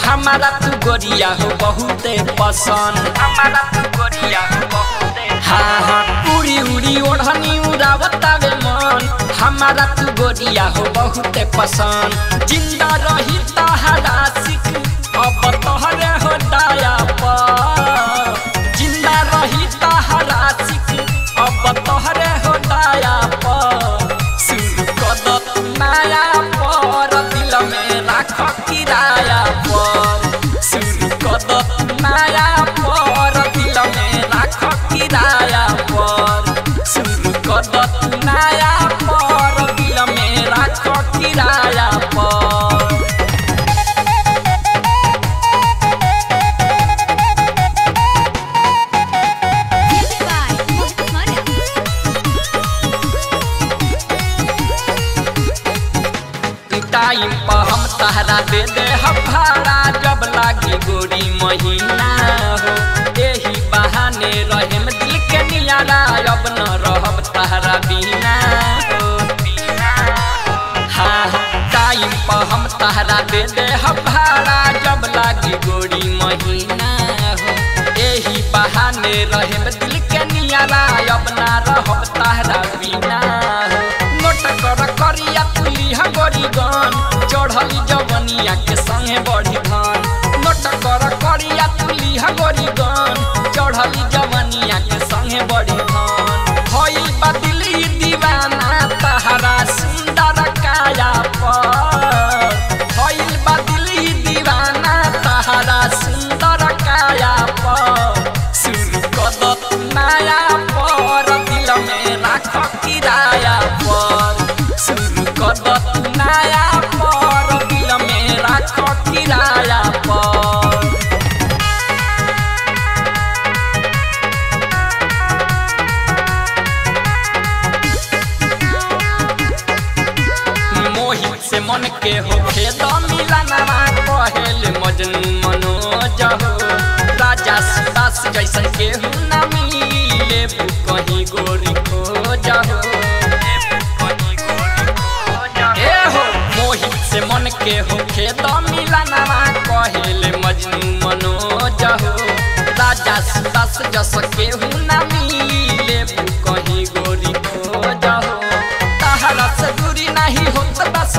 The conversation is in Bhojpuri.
हमारा तू गोरिया हो बहुत पसंद, हमारा तू गोरिया हो बहुत। हाँ हाँ उड़ी उड़ी ओढ़नी उड़ावतावे मन, हमारा तू गोरिया हो बहुत पसंद। जिंदा रही तहरा सिख अब तोहरे हो दाया पर, जिंदा रही तहरा सिख अब तोहरे हो दाया पर। शुरू कर दो नया पर दिल में राख किराया पर, शुरू कर दो नया पर दिल में राख किराया पर, शुरू कर दो नया पर दिल में राख किराया पर। टाइम पर हम तहरा दे दे हम भाड़ा जब लागी गोरी महीना हो, यही बहाने रहे में दिल के नियारा अब न रहब तहरा बिना हो। हाँ टाइम पर हम तहरा दे दे हम भाड़ा जब लागी गोरी महीना हो, यही बहाने रहे में दिल के नियारा अब न रहब तहरा बिना हो। नोट कर करिया तुली गोरी गन चढ़ली जवनिया के संगे बढ़ी धन, नोट कर करिया तुली गोरी गन चढ़ली जवनिया के संगे बढ़ी धन। होई बदली दीवाना तहरा सुंदर काया पर, होई बदली दीवाना तहरा सुंदर काया पर। शुरू कर दो नया पर दिल में राख किराया पर, शुरू कर दो नया पर दिल में राख किराया पर। मोहित से मन के हो खेद मिलनवा कहेल मजनू मनोज हो, राजा सुदास जैसन के हो न मिले कहीं गोरी खोज हो। मोहित से मन के हो खेद मिलनवा कहेल मजनू मनोज हो, राजा सुदास जस के हो न मिले कहीं गोरी खोज हो। तहरा से दूरी नहीं होत बस